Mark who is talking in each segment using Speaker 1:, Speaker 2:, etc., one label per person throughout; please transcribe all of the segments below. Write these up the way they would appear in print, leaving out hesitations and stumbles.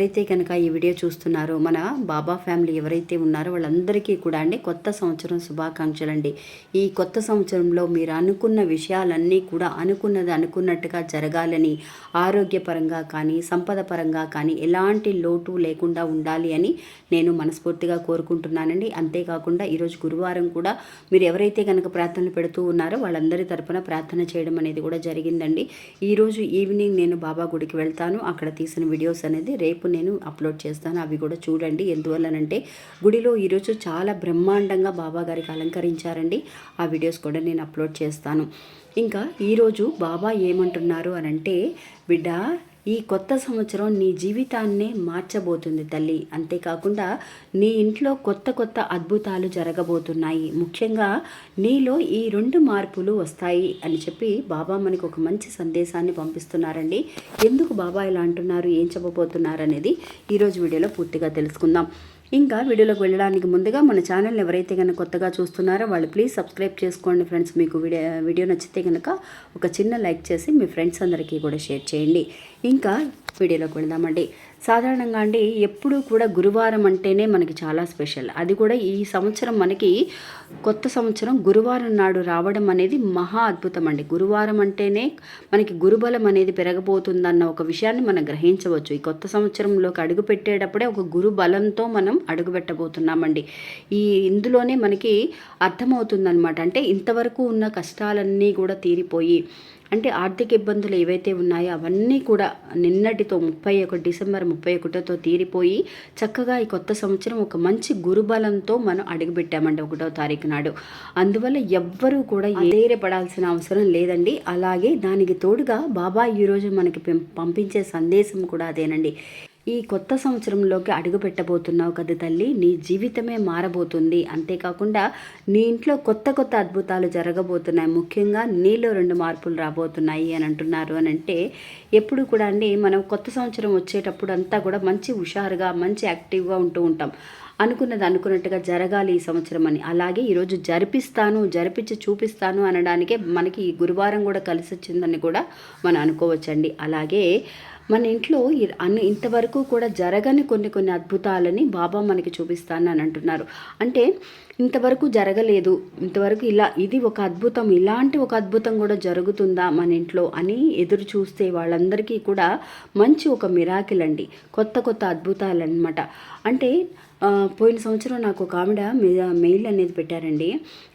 Speaker 1: ఎవరైతే కనుక ఈ వీడియో చూస్తున్నారో మన బాబా ఫ్యామిలీ ఎవరైతే ఉన్నారో వాళ్ళందరికీ కూడా అండి కొత్త సంవత్సరం శుభాకాంక్షలు అండి. ఈ కొత్త సంవత్సరంలో మీరు అనుకున్న విషయాలన్నీ కూడా అనుకున్నది అనుకున్నట్టుగా జరగాలని, ఆరోగ్యపరంగా కానీ సంపద పరంగా కానీ ఎలాంటి లోటు లేకుండా ఉండాలి అని నేను మనస్ఫూర్తిగా కోరుకుంటున్నానండి. అంతేకాకుండా ఈరోజు గురువారం కూడా మీరు ఎవరైతే కనుక ప్రార్థనలు పెడుతూ ఉన్నారో వాళ్ళందరి తరపున ప్రార్థన చేయడం అనేది కూడా జరిగిందండి. ఈరోజు ఈవినింగ్ నేను బాబా గుడికి వెళ్తాను. అక్కడ తీసిన వీడియోస్ అనేది రేపు నేను అప్లోడ్ చేస్తాను. అవి కూడా చూడండి. ఎందువల్లనంటే గుడిలో ఈరోజు చాలా బ్రహ్మాండంగా బాబా గారికి అలంకరించారండి. ఆ వీడియోస్ కూడా నేను అప్లోడ్ చేస్తాను. ఇంకా ఈరోజు బాబా ఏమంటున్నారు అనంటే, బిడ్డ, ఈ కొత్త సంవత్సరం నీ జీవితాన్నే మార్చబోతుంది తల్లి. అంతేకాకుండా నీ ఇంట్లో కొత్త కొత్త అద్భుతాలు జరగబోతున్నాయి. ముఖ్యంగా నీలో ఈ 2 మార్పులు వస్తాయి అని చెప్పి బాబా మనకు ఒక మంచి సందేశాన్ని పంపిస్తున్నారండి. ఎందుకు బాబా ఇలా అంటున్నారు, ఏం చెప్పబోతున్నారు అనేది ఈరోజు వీడియోలో పూర్తిగా తెలుసుకుందాం. ఇంకా వీడియోలోకి వెళ్ళడానికి ముందుగా మన ఛానల్ని ఎవరైతే కనుక కొత్తగా చూస్తున్నారో వాళ్ళు ప్లీజ్ సబ్స్క్రైబ్ చేసుకోండి ఫ్రెండ్స్. మీకు వీడియో నచ్చితే కనుక ఒక చిన్న లైక్ చేసి మీ ఫ్రెండ్స్ అందరికీ కూడా షేర్ చేయండి. ఇంకా వీడియోలోకి వెళ్దామండి. సాధారణంగా అండి ఎప్పుడూ కూడా గురువారం అంటేనే మనకి చాలా స్పెషల్. అది కూడా ఈ సంవత్సరం మనకి కొత్త సంవత్సరం గురువారం నాడు రావడం అనేది మహా అద్భుతం అండి. గురువారం అంటేనే మనకి గురుబలం అనేది పెరగబోతుందన్న ఒక విషయాన్ని మనం గ్రహించవచ్చు. ఈ కొత్త సంవత్సరంలోకి అడుగు పెట్టేటప్పుడే ఒక గురు బలంతో మనం అడుగు పెట్టబోతున్నామండి. ఇందులోనే మనకి అర్థమవుతుందన్నమాట. అంటే ఇంతవరకు ఉన్న కష్టాలన్నీ కూడా తీరిపోయి, అంటే ఆర్థిక ఇబ్బందులు ఏవైతే ఉన్నాయో అవన్నీ కూడా నిన్నటితో డిసెంబర్ 31తో తీరిపోయి చక్కగా ఈ కొత్త సంవత్సరం ఒక మంచి గురుబలంతో మనం అడుగుపెట్టామండి 1వ తారీఖు నాడు. అందువల్ల ఎవ్వరూ కూడా ధైర్యపడాల్సిన అవసరం లేదండి. అలాగే దానికి తోడుగా బాబా ఈరోజు మనకి పంపించే సందేశం కూడా అదేనండి. ఈ కొత్త సంవత్సరంలోకి అడుగు పెట్టబోతున్నావు కదా తల్లి, నీ జీవితమే మారబోతుంది. అంతేకాకుండా నీ ఇంట్లో కొత్త కొత్త అద్భుతాలు జరగబోతున్నాయి. ముఖ్యంగా నీలో 2 మార్పులు రాబోతున్నాయి అని అంటున్నారు. అని అంటే ఎప్పుడు కూడా అండి మనం కొత్త సంవత్సరం వచ్చేటప్పుడు అంతా కూడా మంచి హుషారుగా, మంచి యాక్టివ్గా ఉంటూ ఉంటాం. అనుకున్నది అనుకున్నట్టుగా జరగాలి ఈ సంవత్సరం అని. అలాగే ఈరోజు జరిపించి చూపిస్తాను అనడానికే మనకి ఈ గురువారం కూడా కలిసి వచ్చిందని కూడా మనం అనుకోవచ్చండి. అలాగే మన ఇంట్లో ఇంతవరకు కూడా జరగని కొన్ని అద్భుతాలని బాబా మనకి చూపిస్తాను అని అంటున్నారు. అంటే ఇంతవరకు జరగలేదు, ఇంతవరకు ఇది ఒక అద్భుతం, ఇలాంటి ఒక అద్భుతం కూడా జరుగుతుందా మన ఇంట్లో అని ఎదురు చూస్తే వాళ్ళందరికీ కూడా మంచి ఒక మిరాకిల్ అండి, కొత్త అద్భుతాలు అనమాట. అంటే పోయిన సంవత్సరం నాకు ఒక ఆవిడ మెయిల్ అనేది పెట్టారండి.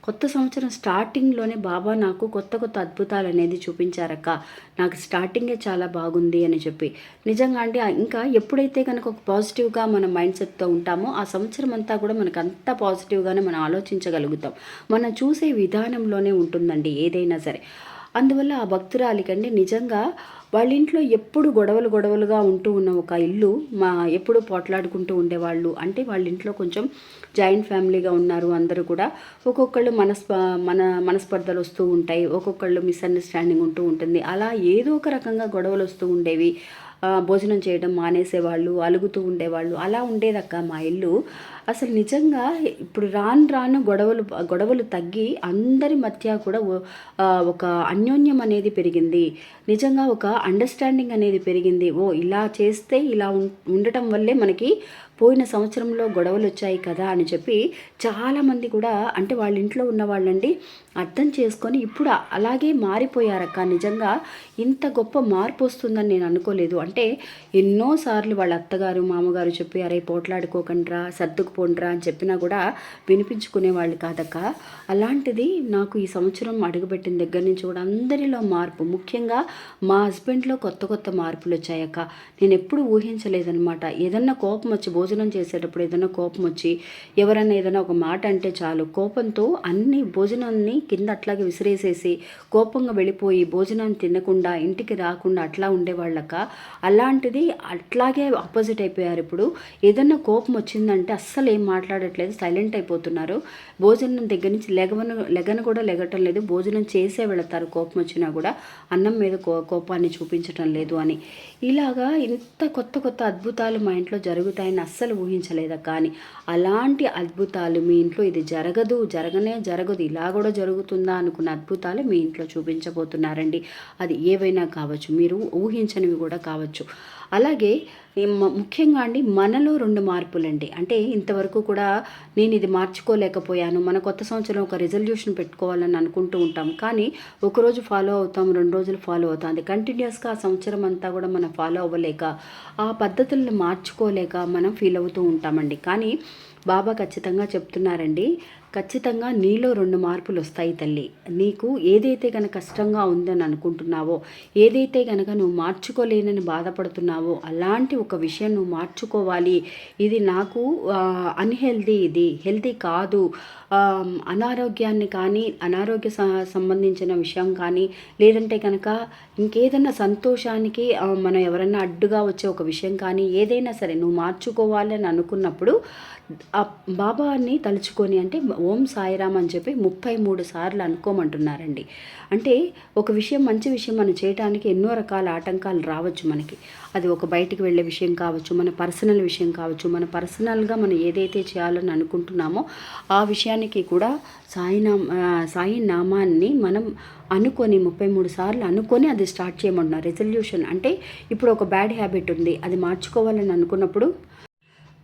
Speaker 1: కొత్త సంవత్సరం స్టార్టింగ్లోనే బాబా నాకు కొత్త అద్భుతాలు అనేది చూపించారక్క, నాకు స్టార్టింగే చాలా బాగుంది అని చెప్పి. నిజంగా అండి, ఇంకా ఎప్పుడైతే కనుక ఒక పాజిటివ్గా మన మైండ్ సెట్తో ఉంటామో ఆ సంవత్సరం అంతా కూడా మనకు అంత పాజిటివ్గానే మనం ఆలోచించగలుగుతాం. మనం చూసే విధానంలోనే ఉంటుందండి ఏదైనా సరే. అందువల్ల ఆ భక్తురాలికండి నిజంగా వాళ్ళ ఇంట్లో ఎప్పుడు గొడవలుగా ఉంటూ ఉన్న ఒక ఇల్లు, ఎప్పుడు పోట్లాడుకుంటూ ఉండేవాళ్ళు. అంటే వాళ్ళ ఇంట్లో కొంచెం జాయింట్ ఫ్యామిలీగా ఉన్నారు అందరూ కూడా. ఒక్కొక్కళ్ళు మనస్పర్ధలు వస్తూ ఉంటాయి, ఒక్కొక్కళ్ళు మిస్అండర్స్టాండింగ్ ఉంటూ ఉంటుంది. అలా ఏదో ఒక రకంగా గొడవలు వస్తూ ఉండేవి. భోజనం చేయడం మానేసేవాళ్ళు, అలుగుతూ ఉండేవాళ్ళు. అలా ఉండేదక్క మా ఇల్లు. అసలు నిజంగా ఇప్పుడు రాను గొడవలు తగ్గి అందరి మధ్య కూడా ఒక అన్యోన్యం అనేది పెరిగింది. నిజంగా ఒక అండర్స్టాండింగ్ అనేది పెరిగింది. ఇలా చేస్తే ఇలా ఉండటం వల్లే మనకి పోయిన సంవత్సరంలో గొడవలు వచ్చాయి కదా అని చెప్పి చాలామంది కూడా, అంటే వాళ్ళ ఇంట్లో ఉన్న వాళ్ళండి అర్థం చేసుకొని ఇప్పుడు అలాగే మారిపోయారక్క. నిజంగా ఇంత గొప్ప మార్పు వస్తుందని నేను అనుకోలేదు. అంటే ఎన్నోసార్లు వాళ్ళ అత్తగారు మామగారు చెప్పి, అరే పోట్లాడుకోకండ్రా, సర్దుకుపోండ్రా అని చెప్పినా కూడా వినిపించుకునేవాళ్ళు కాదక్క. అలాంటిది నాకు ఈ సంవత్సరం అడుగుపెట్టిన దగ్గర నుంచి కూడా అందరిలో మార్పు, ముఖ్యంగా మా హస్బెండ్లో కొత్త మార్పులు వచ్చాయక్క. నేను ఎప్పుడు ఊహించలేదనమాట. ఏదన్నా కోపం వచ్చి, భోజనం చేసేటప్పుడు ఏదైనా కోపం వచ్చి ఎవరైనా ఏదైనా ఒక మాట అంటే చాలు కోపంతో అన్ని భోజనాన్ని కింద అట్లాగే విసిరేసేసి కోపంగా వెళ్ళిపోయి భోజనాన్ని తినకుండా ఇంటికి రాకుండా అట్లా ఉండేవాళ్ళక. అలాంటిది అట్లాగే ఆపోజిట్ అయిపోయారు. ఇప్పుడు ఏదన్నా కోపం వచ్చిందంటే అస్సలు ఏం మాట్లాడట్లేదు, సైలెంట్ అయిపోతున్నారు. భోజనం దగ్గర నుంచి లెగను కూడా లెగటం లేదు. భోజనం చేసే వెళతారు కోపం వచ్చినా కూడా, అన్నం మీద కోపాన్ని చూపించటం లేదు అని. ఇలాగా ఇంత కొత్త అద్భుతాలు మా ఇంట్లో జరుగుతాయని అస్సలు ఊహించలేదు. కానీ అలాంటి అద్భుతాలు మీ ఇంట్లో ఇది జరగదు, ఇలా కూడా జరుగుతుందా అనుకున్న అద్భుతాలు మీ ఇంట్లో చూపించబోతున్నారండి. అది ఏవైనా కావచ్చు, మీరు ఊహించనివి కూడా కావచ్చు. అలాగే ముఖ్యంగా అండి మనలో 2 మార్పులండి. అంటే ఇంతవరకు కూడా నేను ఇది మార్చుకోలేకపోయాను. మన కొత్త సంవత్సరం ఒక రిజల్యూషన్ పెట్టుకోవాలని అనుకుంటూ ఉంటాం. కానీ ఒకరోజు ఫాలో అవుతాం, 2 రోజులు ఫాలో అవుతాం. అది కంటిన్యూయస్‌గా ఆ సంవత్సరం అంతా కూడా మనం ఫాలో అవ్వలేక, ఆ పద్ధతుల్ని మార్చుకోలేక మనం ఫీల్ అవుతూ ఉంటామండి. కానీ బాబా ఖచ్చితంగా చెప్తున్నారండి. ఖచ్చితంగా నీలో 2 మార్పులొస్తాయి తల్లి. నీకు ఏదైతే గనక కష్టంగా ఉందని అనుకుంటున్నావో, ఏదైతే గనక నువ్వు మార్చుకోలేనని బాధపడుతున్నావో, అలాంటి ఒక విషయం నువ్వు మార్చుకోవాలి. ఇది నాకు అన్‌హెల్తీ, ఇది హెల్తీ కాదు. అనారోగ్యాన్ని కానీ, అనారోగ్య సంబంధించిన విషయం కానీ, లేదంటే కనుక ఇంకేదన్నా సంతోషానికి మనం ఎవరన్నా అడ్డుగా వచ్చే ఒక విషయం కానీ, ఏదైనా సరే నువ్వు మార్చుకోవాలని అనుకున్నప్పుడు బాబాని తలుచుకొని, అంటే ఓం సాయిరామ్ అని చెప్పి 33 సార్లు అనుకోమంటున్నారండి. అంటే ఒక విషయం, మంచి విషయం మనం చేయటానికి ఎన్నో రకాల ఆటంకాలు రావచ్చు మనకి. అది ఒక బయటికి వెళ్ళే విషయం కావచ్చు, మన పర్సనల్ విషయం కావచ్చు, మన పర్సనల్గా మనం ఏదైతే చేయాలని అనుకుంటున్నామో ఆ విషయానికి కూడా సాయి నామాన్ని మనం అనుకొని 33 సార్లు అనుకొని అది స్టార్ట్ చేయమంటున్నారు. రెజల్యూషన్ అంటే ఇప్పుడు ఒక బ్యాడ్ హ్యాబిట్ ఉంది, అది మార్చుకోవాలని అనుకున్నప్పుడు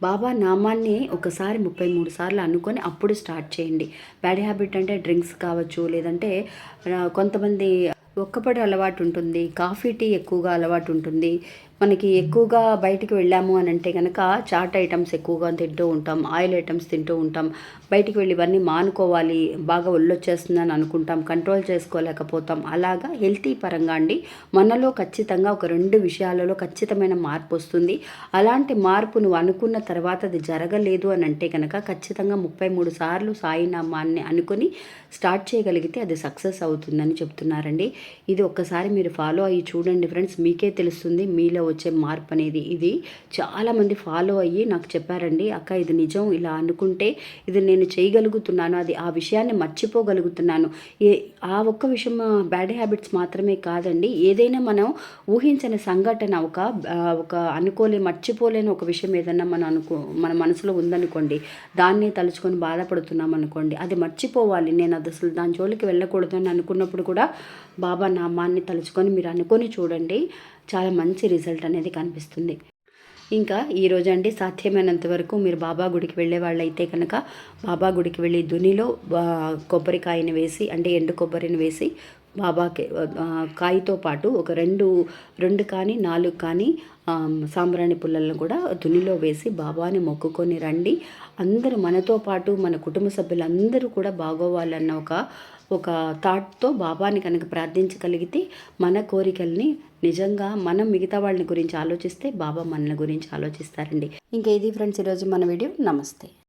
Speaker 1: బాబా నామాన్ని ఒకసారి 33 సార్లు అనుకొని అప్పుడు స్టార్ట్ చేయండి. బ్యాడ్ హ్యాబిట్ అంటే డ్రింక్స్ కావచ్చు, లేదంటే కొంతమంది ఒక్కపొడి అలవాటు ఉంటుంది, కాఫీ టీ ఎక్కువగా అలవాటు ఉంటుంది. మనకి ఎక్కువగా బయటికి వెళ్ళాము అని అంటే కనుక చాట్ ఐటమ్స్ ఎక్కువగా తింటూ ఉంటాం, ఆయిల్ ఐటమ్స్ తింటూ ఉంటాం. బయటికి వెళ్ళి ఇవన్నీ మానుకోవాలి, బాగా ఒళ్ళొచ్చేస్తుందని అనుకుంటాం, కంట్రోల్ చేసుకోలేకపోతాం. అలాగా హెల్తీ పరంగా అండి మనలో ఖచ్చితంగా ఒక 2 విషయాలలో ఖచ్చితమైన మార్పు వస్తుంది. అలాంటి మార్పు నువ్వు అనుకున్న తర్వాత అది జరగలేదు అని అంటే కనుక ఖచ్చితంగా 33 సార్లు సాయినామాన్ని అనుకొని స్టార్ట్ చేయగలిగితే అది సక్సెస్ అవుతుందని చెప్తున్నారండి. ఇది ఒక్కసారి మీరు ఫాలో అయ్యి చూడండి ఫ్రెండ్స్, మీకే తెలుస్తుంది మీలో వచ్చే మార్పు అనేది. ఇది చాలామంది ఫాలో అయ్యి నాకు చెప్పారండి, అక్క ఇది నిజం, ఇలా అనుకుంటే ఇది నేను చేయగలుగుతున్నాను, అది ఆ విషయాన్ని మర్చిపోగలుగుతున్నాను. ఆ ఒక్క విషయం బ్యాడ్ హ్యాబిట్స్ మాత్రమే కాదండి, ఏదైనా మనం ఊహించని సంఘటన, ఒక మర్చిపోలేని ఒక విషయం ఏదన్నా మన మనసులో ఉందనుకోండి, దాన్ని తలుచుకొని బాధపడుతున్నాం అనుకోండి, అది మర్చిపోవాలి, నేను అది అసలు దాని జోలికి వెళ్ళకూడదు అని అనుకున్నప్పుడు కూడా బాబా నామాన్ని తలుచుకొని మీరు అనుకొని చూడండి, చాలా మంచి రిజల్ట్ అనేది కనిపిస్తుంది. ఇంకా ఈరోజు అండి సాధ్యమైనంత వరకు మీరు బాబా గుడికి వెళ్ళే వాళ్ళైతే కనుక బాబా గుడికి వెళ్ళి దునిలో కొబ్బరికాయని వేసి, అంటే ఎండు కొబ్బరిని వేసి బాబాకి కాయతో పాటు ఒక రెండు కానీ 4 కానీ సాంబ్రాణి పుల్లలను కూడా దునిలో వేసి బాబాని మొక్కుకొని రండి. అందరూ మనతో పాటు మన కుటుంబ సభ్యులందరూ కూడా బాగోవాలన్న ఒక థాట్తో బాబాని కనుక ప్రార్థించగలిగితే మన కోరికల్ని నిజంగా మనం మిగతా వాళ్ళని గురించి ఆలోచిస్తే బాబా మన గురించి ఆలోచిస్తారండి. ఇంకా ఇది ఫ్రెండ్స్ ఈరోజు మన వీడియో. నమస్తే.